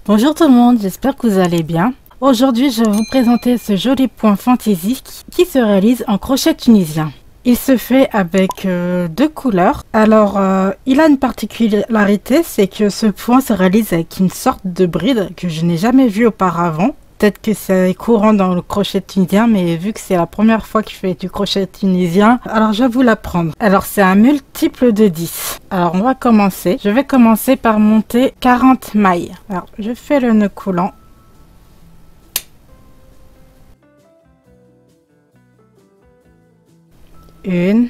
Bonjour tout le monde, j'espère que vous allez bien. Aujourd'hui, je vais vous présenter ce joli point fantaisie qui se réalise en crochet tunisien. Il se fait avec deux couleurs. Alors, il a une particularité, c'est que ce point se réalise avec une sorte de bride que je n'ai jamais vue auparavant. Peut-être que c'est courant dans le crochet tunisien, mais vu que c'est la première fois que je fais du crochet tunisien, alors je vais vous l'apprendre. Alors, c'est un multiple de 10. Alors, on va commencer. Je vais commencer par monter 40 mailles. Alors, je fais le nœud coulant. Une,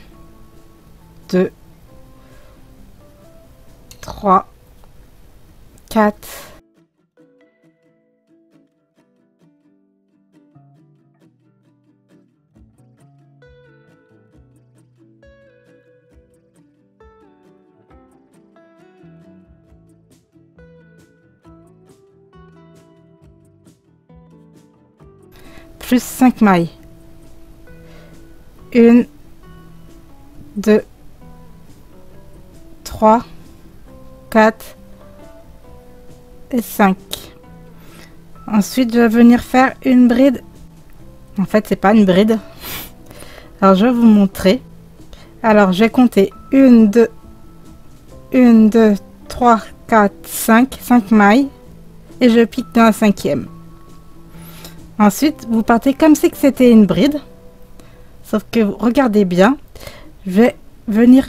2, 3, 4, 5 mailles. 1, 2, 3, 4 et 5. Ensuite, je vais venir faire une bride. En fait, c'est pas une bride. Alors, je vais vous montrer. Alors, je vais compter 1, 2, 3, 4, 5 mailles. Et je pique dans la 5e. Ensuite, vous partez comme si c'était une bride. Sauf que, regardez bien. Je vais venir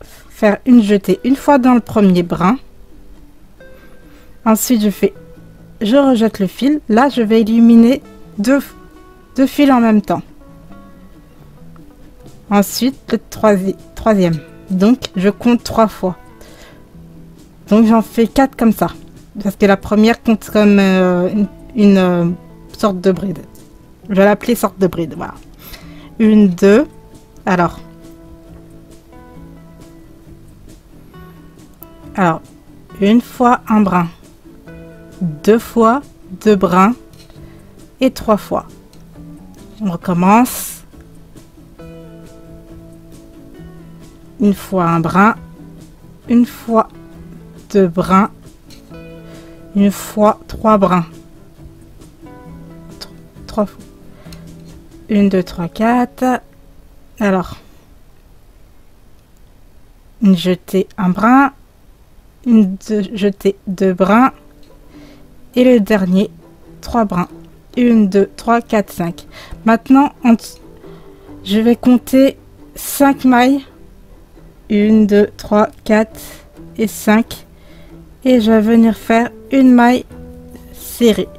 faire une jetée une fois dans le premier brin. Ensuite, je rejette le fil. Là, je vais illuminer deux fils en même temps. Ensuite, le troisième. Donc, je compte 3 fois. Donc, j'en fais 4 comme ça. Parce que la première compte comme une sorte de bride. Je vais l'appeler sorte de bride. Voilà. 1, 2. Alors, une fois un brin, 2 fois 2 brins et 3 fois. On recommence. Une fois un brin, une fois 2 brins, une fois 3 brins. 3 fois. 1, 2, 3, 4. Alors, une jetée, un brin, une jetée, 2 brins et le dernier 3 brins. 1, 2, 3, 4, 5. Maintenant, je vais compter 5 mailles. 1, 2, 3, 4 et 5. Et je vais venir faire une maille serrée.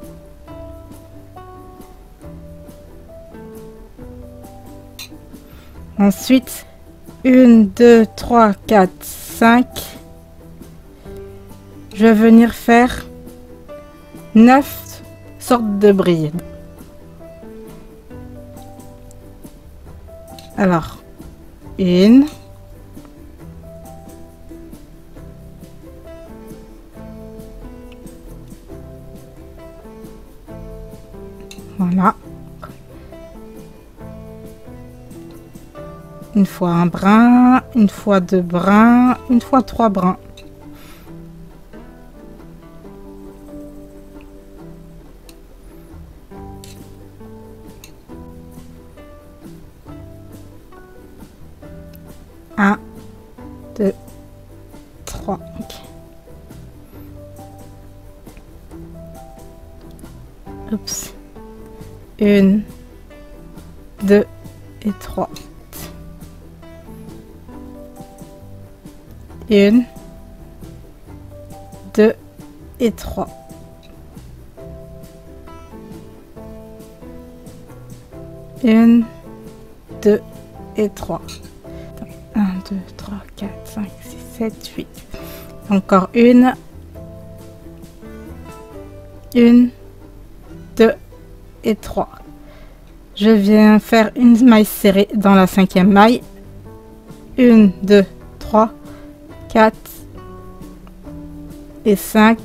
Ensuite, 1, 2, 3, 4, 5. Je vais venir faire 9 sortes de brides. Alors, 1. Voilà. Une fois un brin, une fois 2 brins, une fois 3 brins. Un, 2, 3. Ok. Oups. 1, 2 et 3. 1, 2 et 3. 1, 2 et 3. 1, 2, 3, 4, 5, 6, 7, 8. Encore 1, 2 et 3. Je viens faire une maille serrée dans la 5e maille. 1, 2, 3, 4 et 5.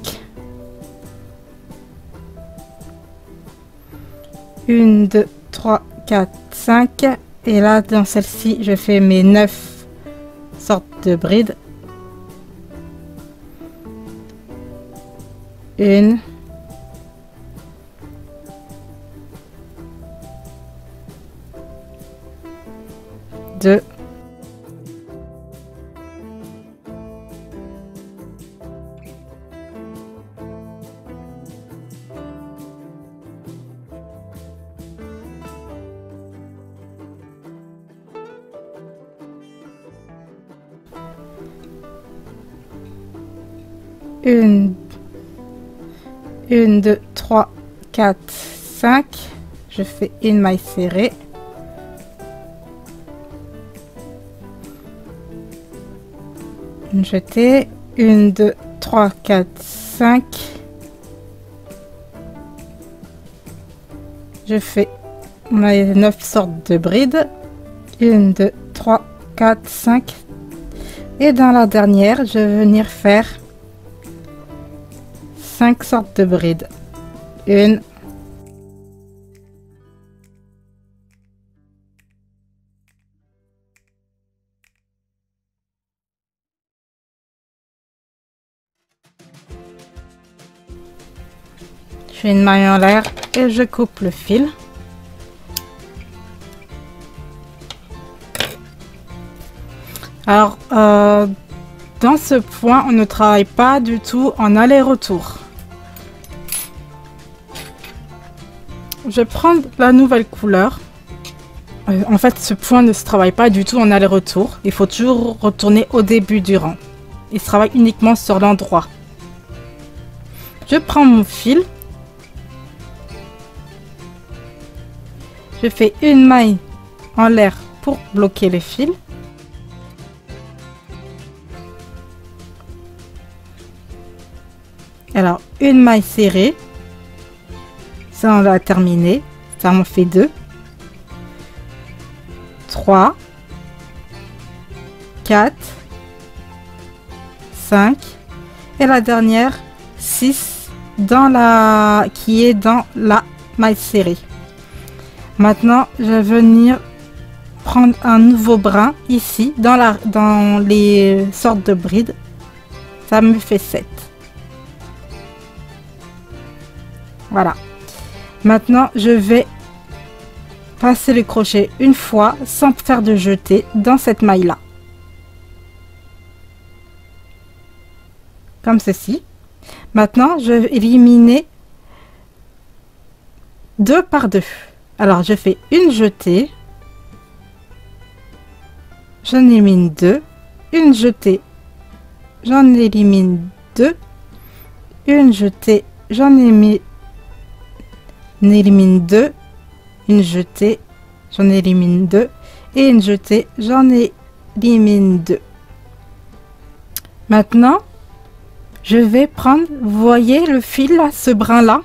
1, 2, 3, 4, 5. Et là, dans celle-ci, je fais mes 9 sortes de brides. 1, 2, 1, 2, 3, 4, 5. Je fais une maille serrée. Une jetée. 1, 2, 3, 4, 5. Je fais mes 9 sortes de brides. 1, 2, 3, 4, 5. Et dans la dernière, je vais venir faire 5 sortes de brides. 1, 'je fais une maille en l'air et je coupe le fil. Alors, dans ce point, on ne travaille pas du tout en aller-retour. Je vais prendre la nouvelle couleur. En fait, ce point ne se travaille pas du tout en aller-retour. Il faut toujours retourner au début du rang. Il se travaille uniquement sur l'endroit. Je prends mon fil. Je fais une maille en l'air pour bloquer le fil. Alors, une maille serrée. Ça, on l'a terminé. Ça m'en fait 2. 3. 4. 5. Et la dernière, 6. Qui est dans la maille serrée. Maintenant, je vais venir prendre un nouveau brin ici, dans les sortes de brides. Ça me fait 7. Voilà. Maintenant, je vais passer le crochet une fois sans faire de jeté dans cette maille-là. Comme ceci. Maintenant, je vais éliminer 2 par 2. Alors, je fais une jetée. J'en élimine 2. Une jetée. J'en élimine 2. Une jetée. J'en élimine 2. Une jetée. J'en élimine 2. Et une jetée. J'en élimine 2. Maintenant, je vais prendre, vous voyez le fil là, ce brin là,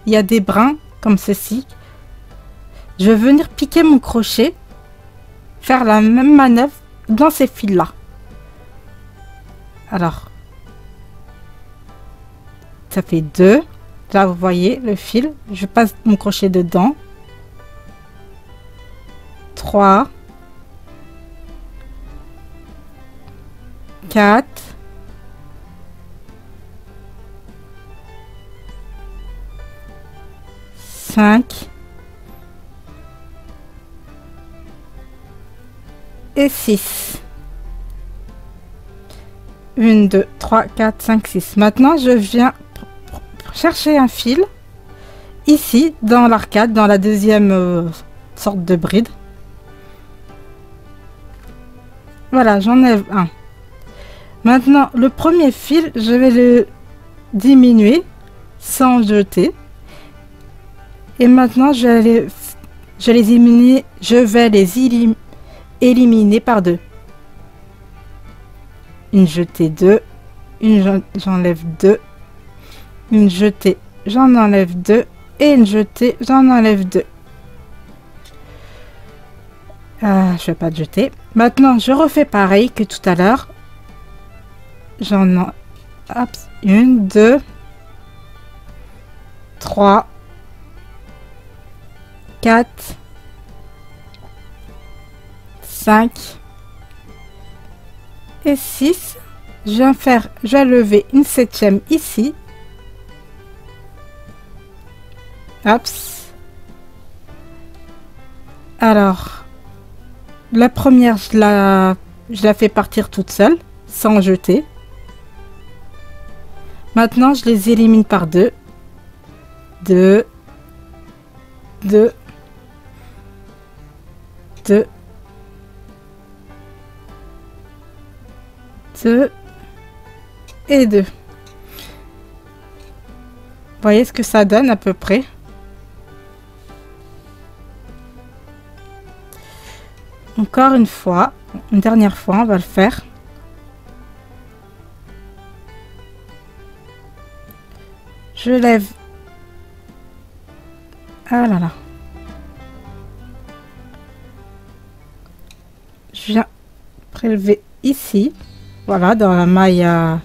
il y a des brins comme ceci. Je vais venir piquer mon crochet, faire la même manœuvre dans ces fils là. Alors, ça fait 2. Là, vous voyez le fil, je passe mon crochet dedans. 3, 4, 5 et 6. 1, 2, 3, 4, 5, 6. Maintenant, je viens chercher un fil ici dans l'arcade, dans la deuxième sorte de bride. Voilà, j'enlève un. Maintenant, le premier fil, je vais le diminuer sans jeter. Et maintenant, je vais les éliminer par 2. Une jetée 2, j'enlève 2, une jetée, j'en enlève 2 et une jetée, j'en enlève 2. Je vais pas de jeter. Maintenant, je refais pareil que tout à l'heure. J'en ai 1, 2, 3, 4, 5 et 6. Je vais lever une 7e ici Hop. Alors, la première, je la fais partir toute seule, sans jeter. Maintenant, je les élimine par 2. 2. 2. 2. 2. Et 2. Vous voyez ce que ça donne à peu près. Encore une fois, une dernière fois, on va le faire. Je lève. Ah là là. Je viens prélever ici. Voilà, dans la maille 1.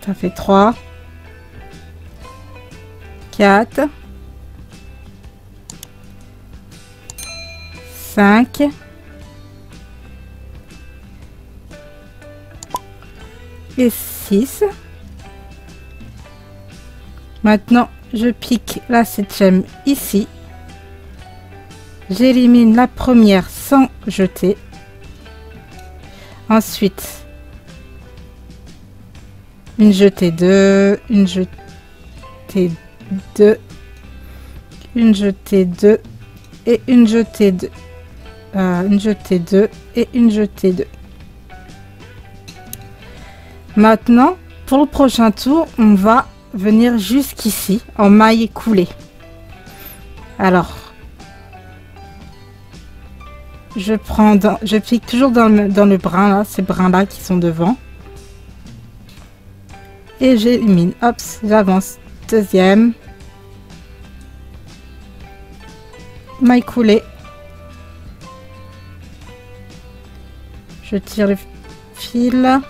'Ça fait 3. 4. 5. Et 6. Maintenant, je pique la 7e ici. J'élimine la première sans jeter. Ensuite, une jetée 2, une jetée 2, une jetée 2 et une jetée 2. Une jetée 2 et une jetée 2. Maintenant, pour le prochain tour, on va venir jusqu'ici en maille coulée. Alors, je pique toujours dans le brin là, ces brins là qui sont devant. Et j'élimine. Hop, j'avance. Deuxième. Maille coulée. Je tire le fil.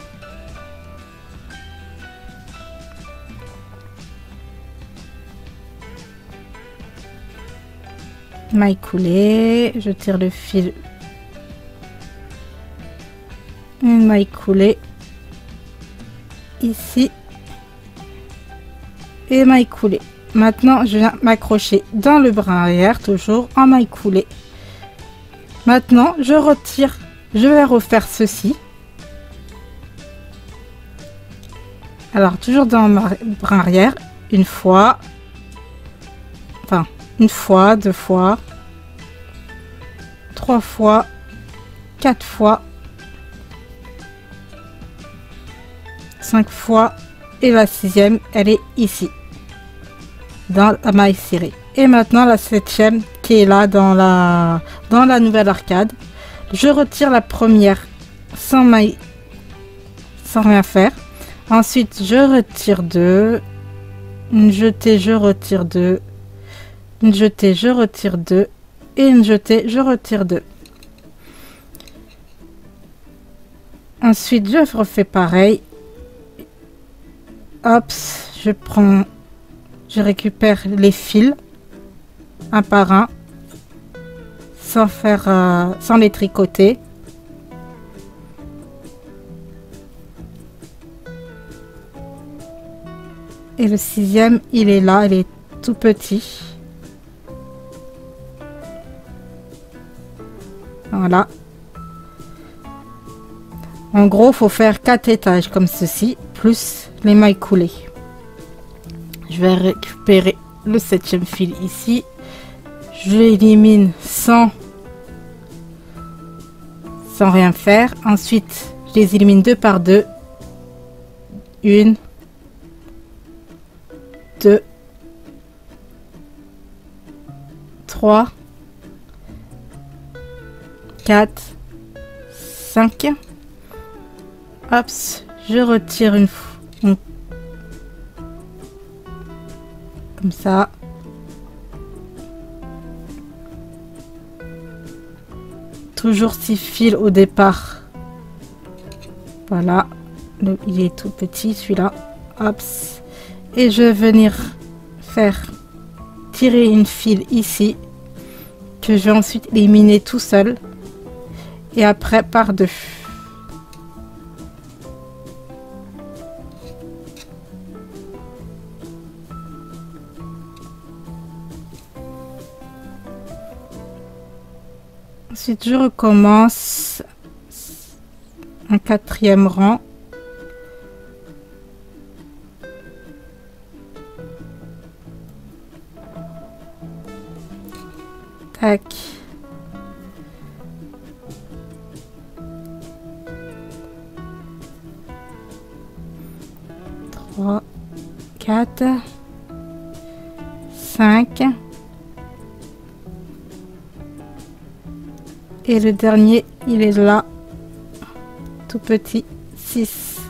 Maille coulée. Je tire le fil. Une maille coulée. Ici. Et maille coulée. Maintenant, je viens m'accrocher dans le brin arrière, toujours en maille coulée. Maintenant, je retire. Je vais refaire ceci. Alors, toujours dans le brin arrière, une fois. Enfin, une fois, 2 fois. 3 fois. 4 fois. 5 fois. Et la 6e, elle est ici. Dans la maille serrée. Et maintenant, la 7e qui est là dans la nouvelle arcade. Je retire la première sans maille, sans rien faire. Ensuite, je retire 2. Une jetée, je retire 2. Une jetée, je retire 2. Et une jetée, je retire 2. Ensuite, je refais pareil. Hop, je récupère les fils un par un. Sans les tricoter. Et le 6e, il est là, il est tout petit. Voilà. En gros, faut faire 4 étages comme ceci, plus les mailles coulées. Je vais récupérer le 7e fil ici. Je l'élimine sans rien faire. Ensuite, je les élimine 2 par 2. 1, 2, 3, 4, 5. Hop, je retire une fois. Comme ça. Toujours 6 fils au départ. Voilà. Il est tout petit celui-là. Hop. Et je vais venir faire tirer une fil ici. Que je vais ensuite éliminer tout seul. Et après par 2. Ensuite, je recommence un quatrième rang. Tac. Trois, 4, 5. Et le dernier, il est là, tout petit, 6.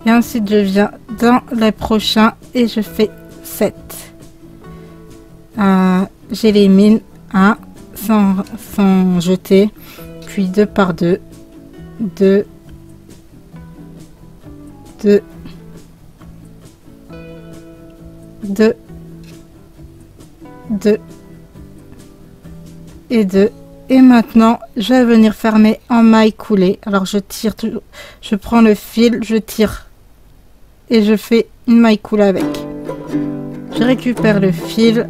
Et ensuite, je viens dans les prochains et je fais 7. J'élimine un sans jeter, puis 2 par 2, 2, 2, 2, 2 et 2. Et maintenant, je vais venir fermer en maille coulée. Alors, je tire toujours, je prends le fil, je tire et je fais une maille coulée avec. Je récupère le fil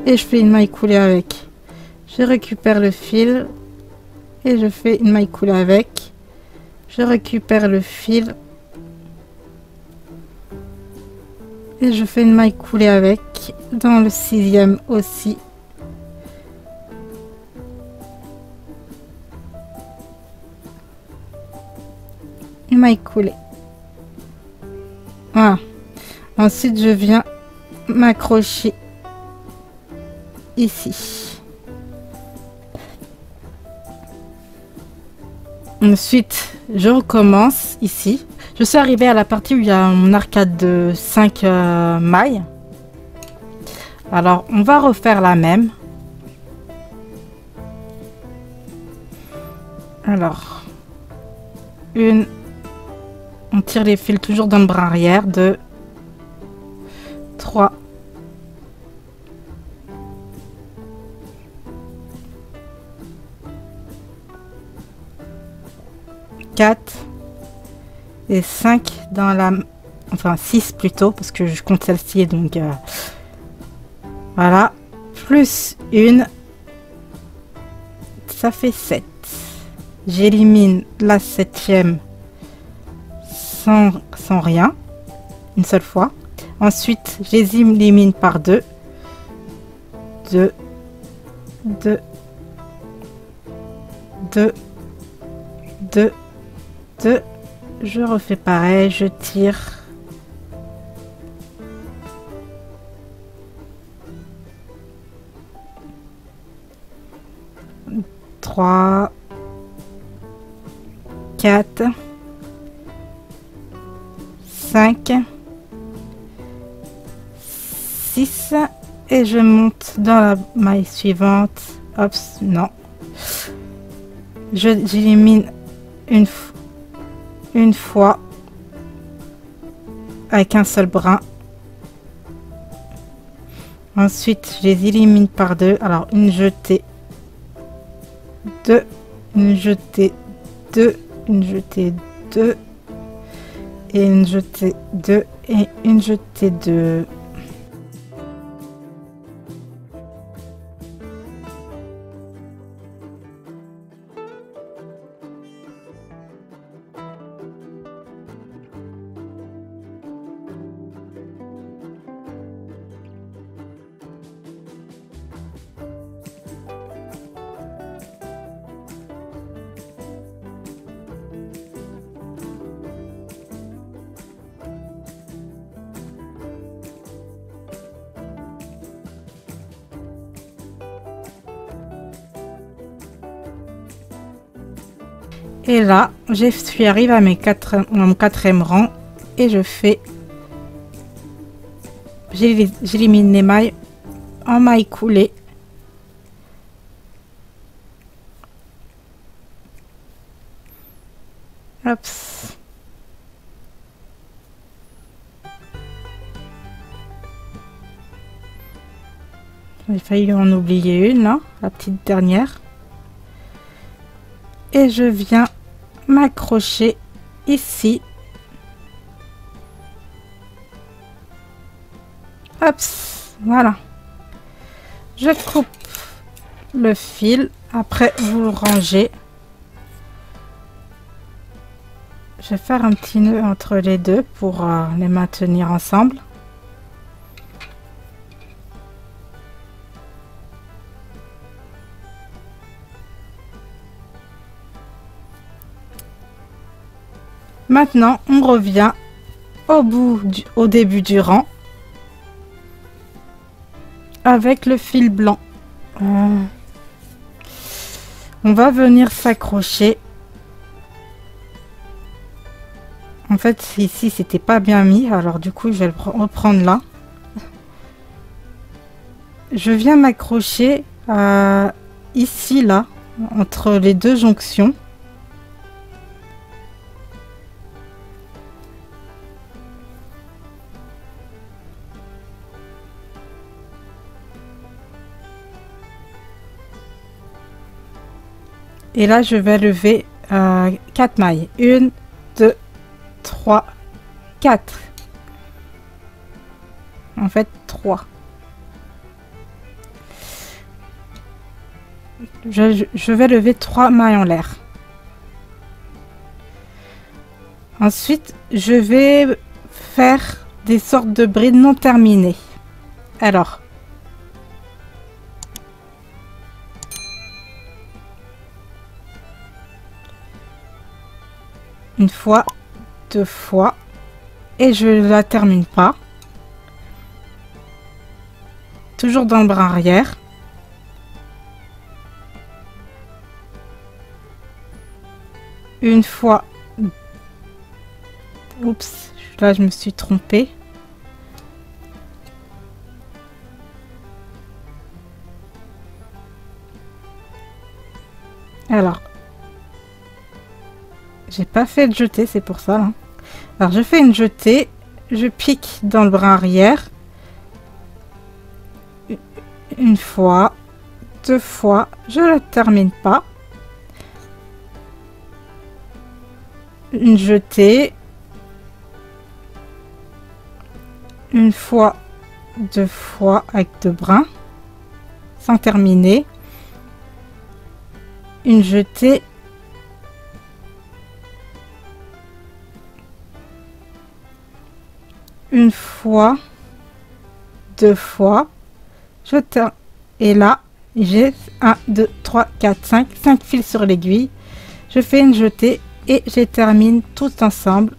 et je fais une maille coulée avec. Je récupère le fil et je fais une maille coulée avec. Je récupère le fil et je fais une maille coulée avec. Dans le 6e aussi. Une maille coulée. Voilà. Ensuite, je viens m'accrocher ici. Ensuite, je recommence ici. Je suis arrivée à la partie où il y a une arcade de 5 mailles. Alors, on va refaire la même. Alors, une. On tire les fils toujours dans le bras arrière. 2, 3, 4 et 5 dans la... Enfin 6 plutôt, parce que je compte celle-ci, donc voilà. Plus une, ça fait 7. J'élimine la 7e sans rien, une seule fois. Ensuite, je les élimine par 2. 2, 2, 2, 2, 2. Je refais pareil, je tire. Trois, 4, 5, 6 et je monte dans la maille suivante. Hop, non. J'élimine une fois avec un seul brin. Ensuite, je les élimine par 2. Alors, une jetée, 2, une jetée, 2, une jetée, 2 et une jetée 2 et une jetée 2. Et là, je suis arrivée à mon 4e rang et je fais, j'élimine les mailles en maille coulée. Hop. J'ai failli en oublier une, là, la petite dernière. Et je viens m'accrocher ici. Hop, voilà. Je coupe le fil Après, vous le rangez. Je vais faire un petit nœud entre les deux pour les maintenir ensemble. Maintenant, on revient au début du rang avec le fil blanc. On va venir s'accrocher. En fait, ici, c'était pas bien mis, alors du coup, je vais le reprendre là. Je viens m'accrocher ici, là, entre les deux jonctions. Et là, je vais lever 4 mailles. 1, 2, 3, 4. En fait, 3. Je vais lever 3 mailles en l'air. Ensuite, je vais faire des sortes de brides non terminées. Alors, une fois, 2 fois, et je ne la termine pas. Toujours dans le bras arrière. Une fois. Oups, là je me suis trompée. Alors, j'ai pas fait de jetée, c'est pour ça. Hein. Alors je fais une jetée, je pique dans le bras arrière. Une fois, 2 fois, je ne termine pas. Une jetée. Une fois, 2 fois avec 2 brins. Sans terminer. Une jetée. Une fois, 2 fois. Et là, j'ai 1, 2, 3, 4, 5 fils sur l'aiguille. Je fais une jetée et je termine tout ensemble.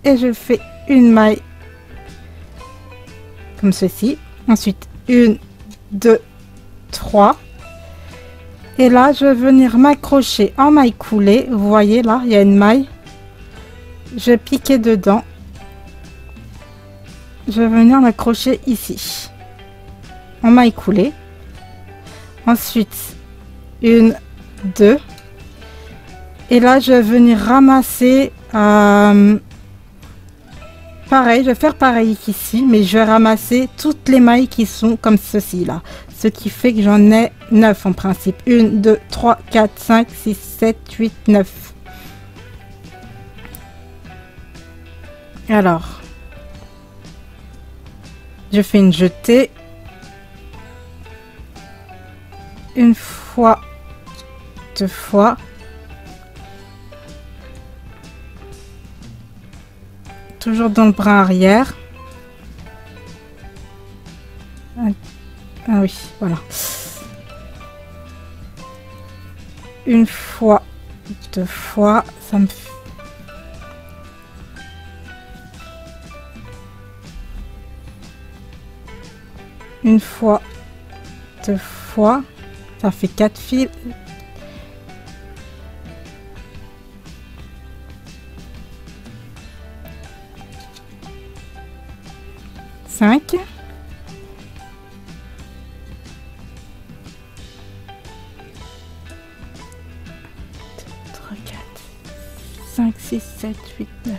Et je fais une maille comme ceci. Ensuite, 1, 2, 3. Et là, je vais venir m'accrocher en maille coulée. Vous voyez là, il y a une maille. Je vais piquer dedans. Je vais venir m'accrocher ici. En maille coulée. Ensuite, 1, 2. Et là, je vais venir ramasser. Pareil, je vais faire pareil qu'ici, mais je vais ramasser toutes les mailles qui sont comme ceci là. Ce qui fait que j'en ai 9 en principe. 1, 2, 3, 4, 5, 6, 7, 8, 9. Alors, je fais une jetée. Une fois, 2 fois. Toujours dans le bras arrière. Ah oui, voilà. Une fois, 2 fois, ça me fait... Une fois, 2 fois, ça fait 4 fils. Cinq. 5, 6, 7, 8, 9.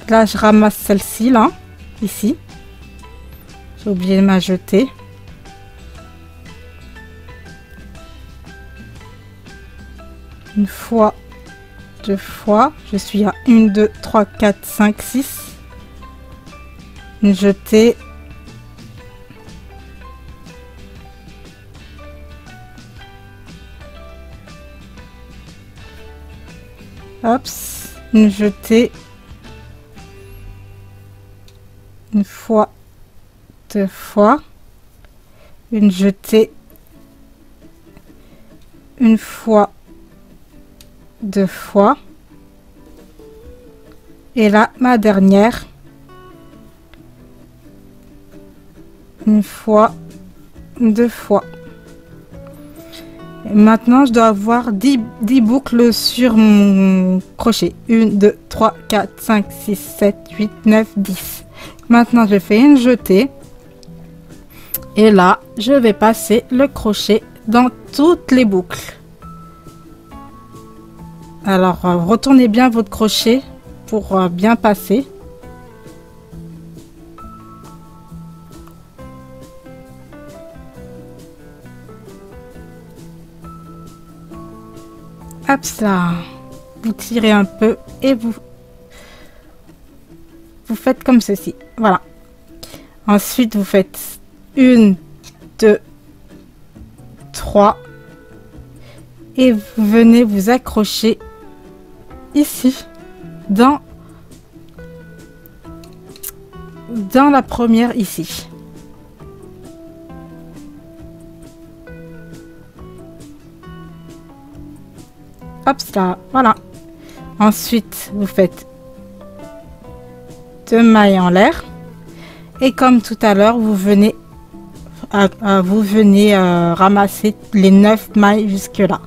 Là, je ramasse celle-ci, là, ici. J'ai oublié de m'ajouter. Une fois, 2 fois. Je suis à 1, 2, 3, 4, 5, 6. Une jetée. Hop, une jetée. Une fois, deux fois. Une jetée. Une fois, deux fois. Et là, ma dernière. Une fois, deux fois. Et maintenant, je dois avoir 10 boucles sur mon crochet. 1, 2, 3, 4, 5, 6, 7, 8, 9, 10. Maintenant, je fais une jetée. Et là, je vais passer le crochet dans toutes les boucles. Alors, retournez bien votre crochet pour bien passer. Hop ça, vous tirez un peu et vous faites comme ceci. Voilà. Ensuite, vous faites 1, 2, 3 et vous venez vous accrocher ici dans la première ici. Hop ça, voilà. Ensuite, vous faites 2 mailles en l'air et comme tout à l'heure, vous venez ramasser les 9 mailles jusque là.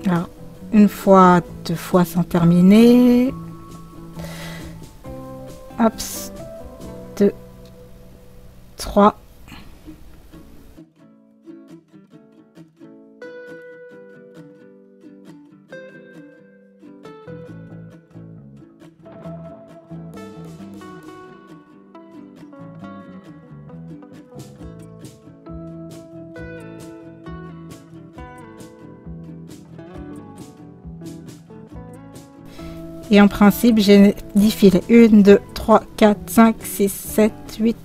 Alors, une fois, deux fois sans terminer. Hop, 2, 3. Et en principe, j'ai 10 filets. 1, 2, 3, 4, 5, 6, 7, 8.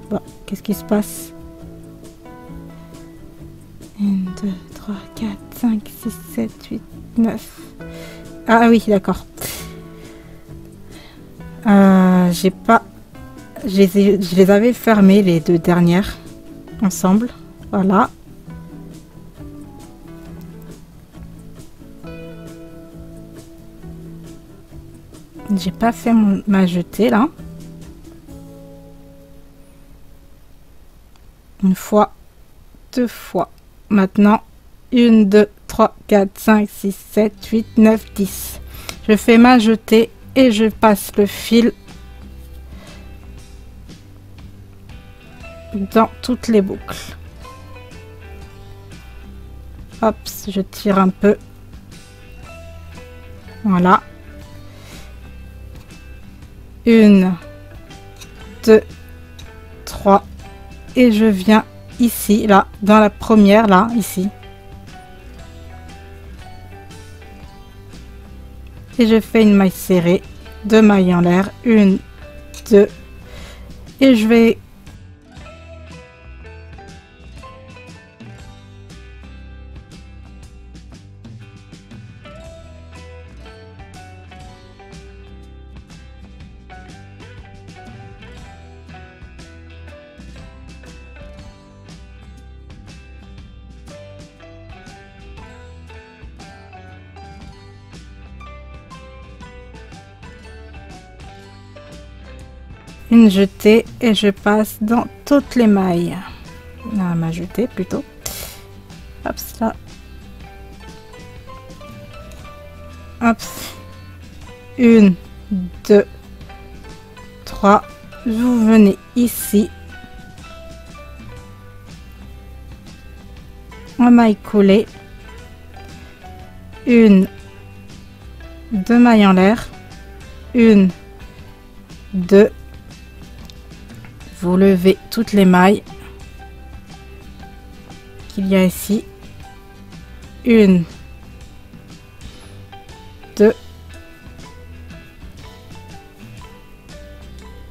Bon, qu'est-ce qui se passe? 1, 2, 3, 4, 5, 6, 7, 8, 9. Ah oui, d'accord. J'ai pas... Je les avais fermées, les deux dernières, ensemble. Voilà. J'ai pas fait ma jetée là. Une fois, deux fois. Maintenant, 1, 2, 3, 4, 5, 6, 7, 8, 9, 10. Je fais ma jetée et je passe le fil dans toutes les boucles. Hop, je tire un peu. Voilà. 1, 2, 3 et je viens ici, là, dans la première, là, ici. Et je fais une maille serrée, 2 mailles en l'air, 1, 2 et je vais une jetée et je passe dans toutes les mailles. Ma jetée plutôt. Hop là. Hop. 1, 2, 3. Vous venez ici. En maille coulée. 1, 2 mailles en l'air. 1, 2. Vous levez toutes les mailles qu'il y a ici. 1, 2,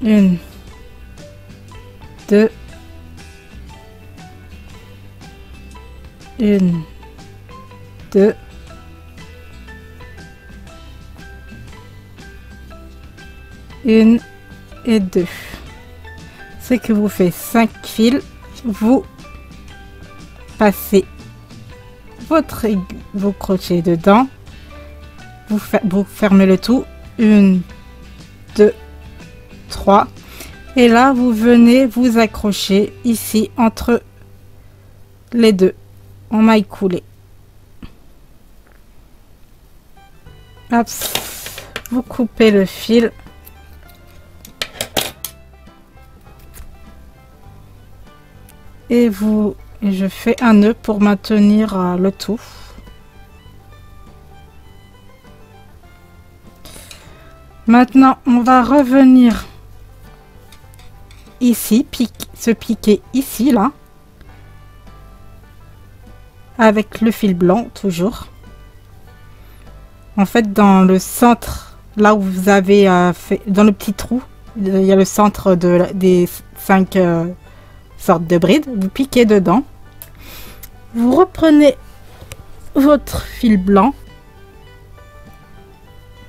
1, 2, 1, 2, 1 et 2. Ce qui vous fait 5 fils. Vous passez vos crochets dedans. Vous fermez le tout. 1, 2, 3. Et là, vous venez vous accrocher ici entre les deux en maille coulée. Hop. Vous coupez le fil. Et je fais un nœud pour maintenir le tout. Maintenant, on va revenir ici, se piquer ici, là, avec le fil blanc, toujours. En fait, dans le centre, là où vous avez fait, dans le petit trou, il y a le centre des 5 sortes de brides. Vous piquez dedans. Vous reprenez votre fil blanc.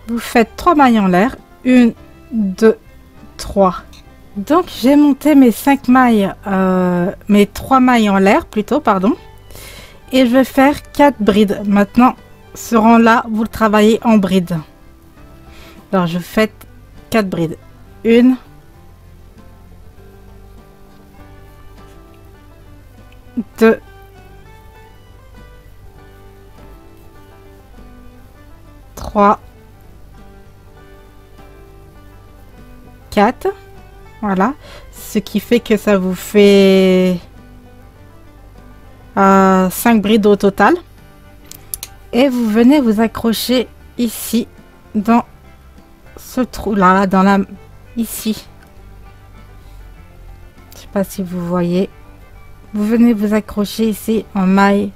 Vous faites 3 mailles en l'air. 1, 2, 3. Donc j'ai monté mes 5 mailles, mes 3 mailles en l'air plutôt, pardon. Et je vais faire 4 brides. Maintenant, ce rang-là, vous le travaillez en brides. Alors je fais 4 brides. 1, 2, 3, 4. Voilà, ce qui fait que ça vous fait 5 brides au total. Et vous venez vous accrocher ici dans ce trou là, ici. Je sais pas si vous voyez. Vous venez vous accrocher ici en maille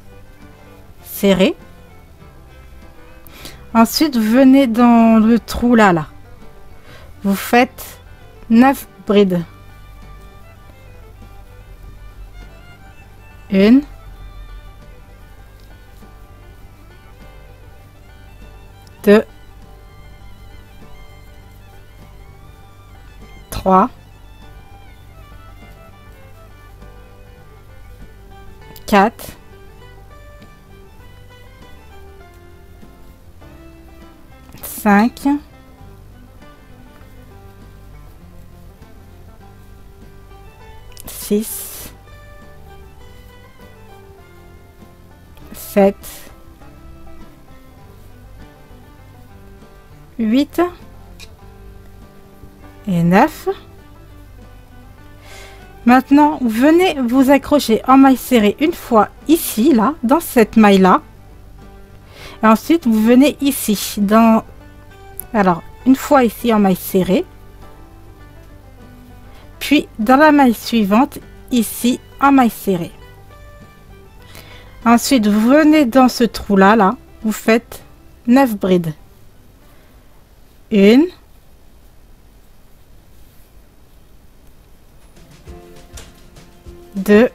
serrée. Ensuite, vous venez dans le trou là. Vous faites 9 brides. 1, 2, 3, 4, 5, 6, 7, 8 et 9. Maintenant, vous venez vous accrocher en maille serrée une fois ici, là, dans cette maille-là. Et ensuite, vous venez ici, alors, une fois ici en maille serrée. Puis, dans la maille suivante, ici, en maille serrée. Ensuite, vous venez dans ce trou-là, là, vous faites 9 brides. 1, 2,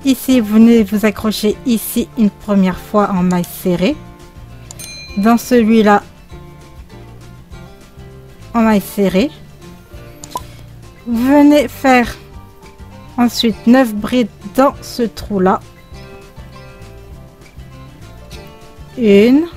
'ici, vous venez vous accrocher ici une première fois en maille serrée. Dans celui-là, en maille serrée. Vous venez faire ensuite 9 brides dans ce trou-là. 1, 2.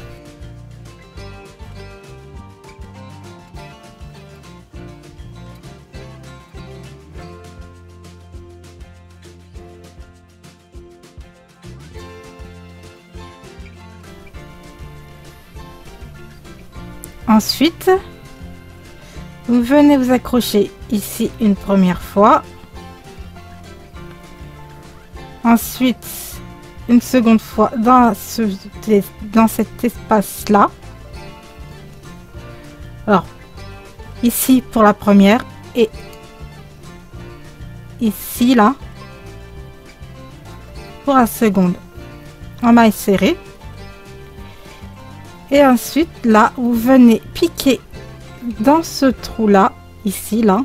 Ensuite, vous venez vous accrocher ici une première fois. Ensuite, une seconde fois dans cet espace-là. Alors, ici pour la première et ici, là, pour la seconde en maille serrée. Et ensuite, là, vous venez piquer dans ce trou-là, ici, là.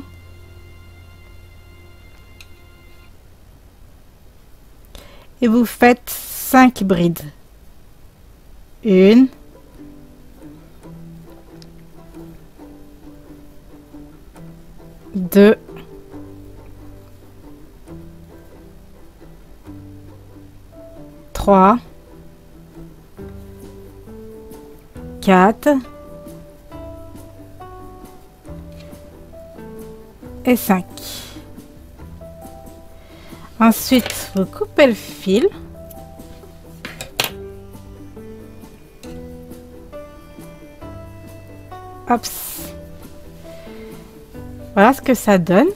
Et vous faites 5 brides. 1, 2, 3, 4 et 5. Ensuite, vous coupez le fil. Hop. Voilà ce que ça donne.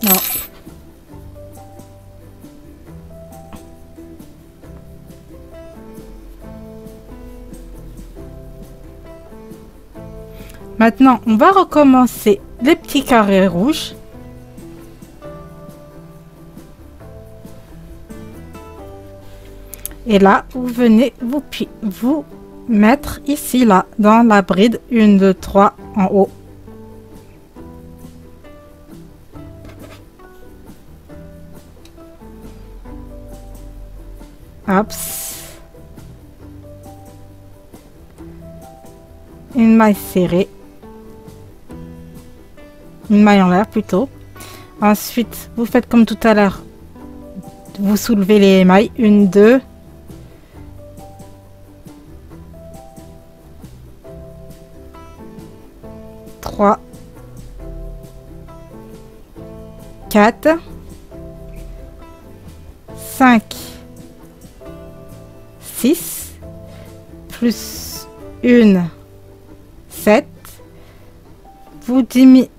Non. Maintenant, on va recommencer les petits carrés rouges. Et là, vous venez vous mettre ici, là, dans la bride 1, 2, 3 en haut. Hop. Une maille serrée. Une maille en l'air plutôt. Ensuite, vous faites comme tout à l'heure. Vous soulevez les mailles. 1, 2. 3, 4, 5, 6, plus 1, 7. Vous diminuez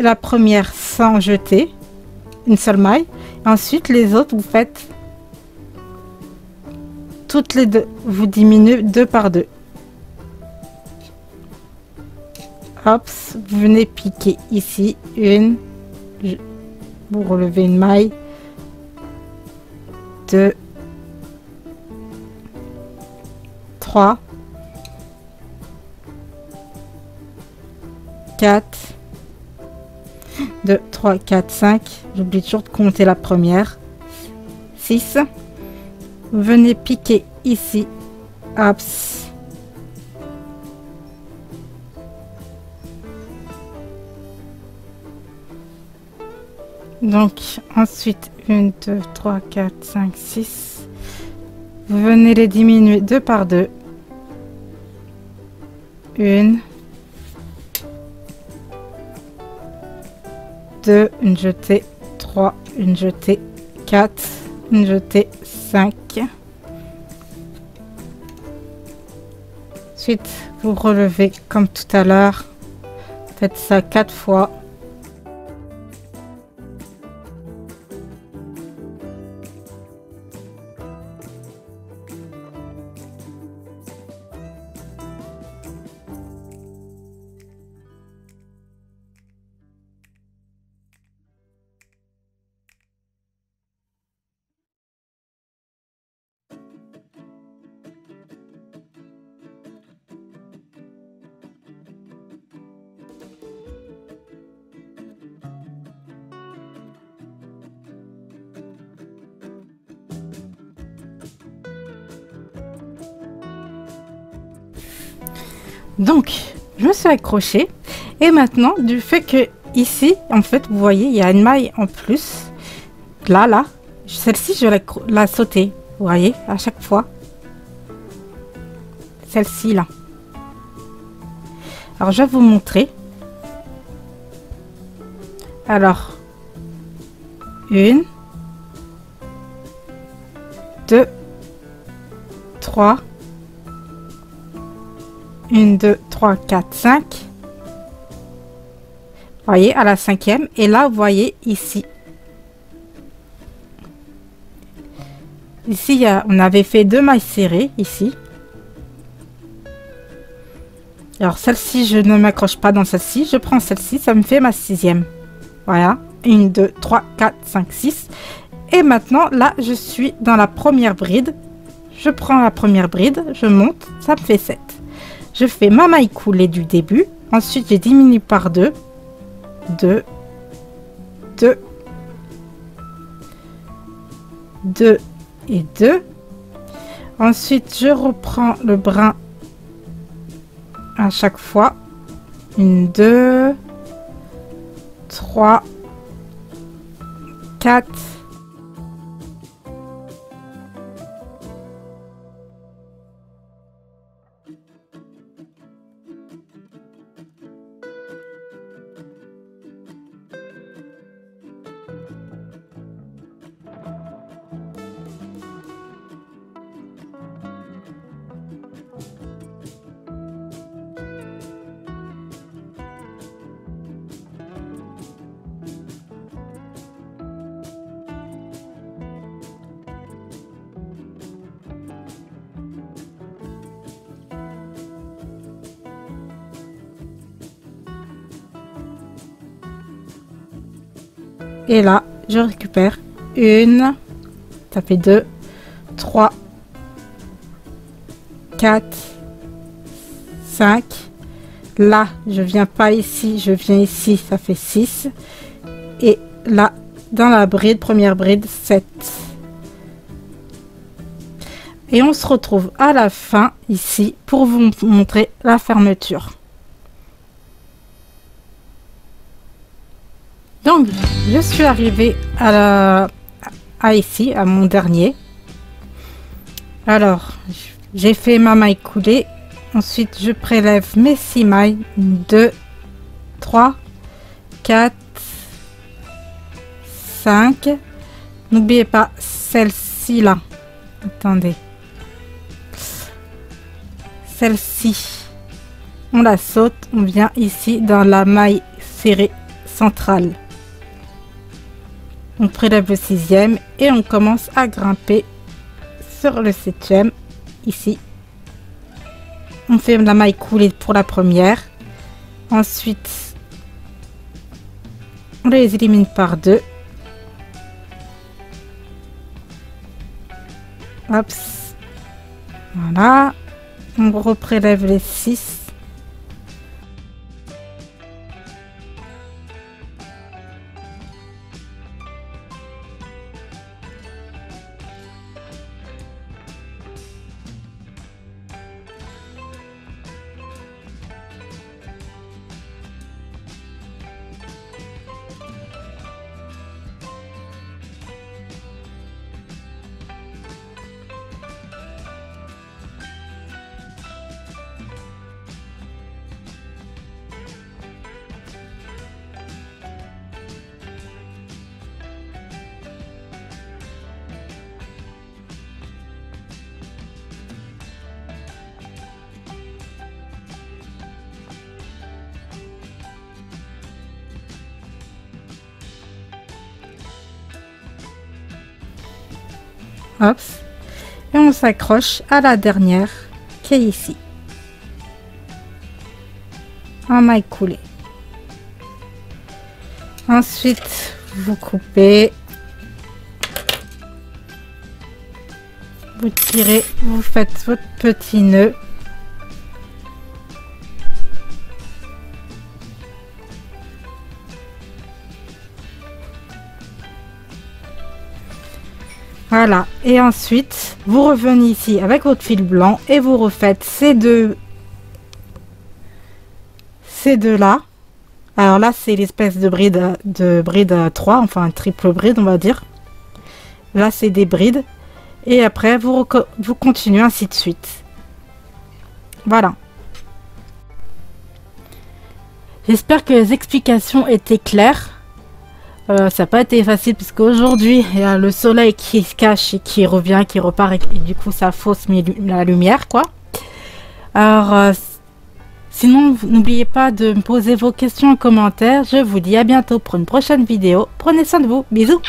la première sans jeter, une seule maille. Ensuite, les autres, vous faites toutes les deux. Vous diminuez 2 par 2. Hop, vous venez piquer ici, vous relevez une maille, 2, 3, 4, 2, 3, 4, 5, j'oublie toujours de compter la première, 6, vous venez piquer ici, hop. Donc ensuite 1, 2, 3, 4, 5, 6. Vous venez les diminuer 2 par 2. 1, 2, une jetée, 3, une jetée, 4, une jetée, 5. Ensuite, vous relevez comme tout à l'heure. Faites ça 4 fois. Donc, je me suis accrochée et maintenant, du fait que ici, en fait, vous voyez, il y a une maille en plus. Là, celle-ci, je vais la sauter. Vous voyez, à chaque fois. Celle-ci, là. Alors, je vais vous montrer. Alors, 1, 2, 3. 1, 2, 3, 4, 5. Vous voyez, à la 5e. Et là, vous voyez ici. Ici, on avait fait 2 mailles serrées, ici. Alors, celle-ci, je ne m'accroche pas dans celle-ci. Je prends celle-ci, ça me fait ma 6e. Voilà. 1, 2, 3, 4, 5, 6. Et maintenant, là, je suis dans la première bride. je prends la première bride, je monte, ça me fait 7. Je fais ma maille coulée du début, ensuite je diminue par 2, 2, 2, 2 et 2. Ensuite, je reprends le brin à chaque fois. 1, 2, 3, 4. Et là, je récupère une, ça fait 2, 3, 4, 5. Là, je viens pas ici, je viens ici, ça fait 6. Et là, dans la bride, première bride, 7. Et on se retrouve à la fin, ici, pour vous montrer la fermeture. Donc, je suis arrivée à ici, à mon dernier. Alors, j'ai fait ma maille coulée. Ensuite, je prélève mes 6 mailles. 2, 3, 4, 5. N'oubliez pas celle-ci là. Attendez. Celle-ci. On la saute. On vient ici dans la maille serrée centrale. On prélève le 6e et on commence à grimper sur le 7e, ici. On fait la maille coulée pour la première. Ensuite, on les élimine par 2. Hop. Voilà. On reprélève les 6. Hop. Et on s'accroche à la dernière qui est ici. En maille coulée. Ensuite, vous coupez. Vous tirez, vous faites votre petit nœud. Voilà, et ensuite vous revenez ici avec votre fil blanc et vous refaites ces deux là. Alors là c'est l'espèce de bride à 3, enfin un triple bride on va dire. Là c'est des brides et après vous continuez ainsi de suite. Voilà. J'espère que les explications étaient claires. Ça n'a pas été facile puisque aujourd'hui il y a le soleil qui se cache et qui revient, qui repart et du coup ça fausse la lumière quoi. Alors sinon n'oubliez pas de me poser vos questions en commentaire. Je vous dis à bientôt pour une prochaine vidéo. Prenez soin de vous. Bisous.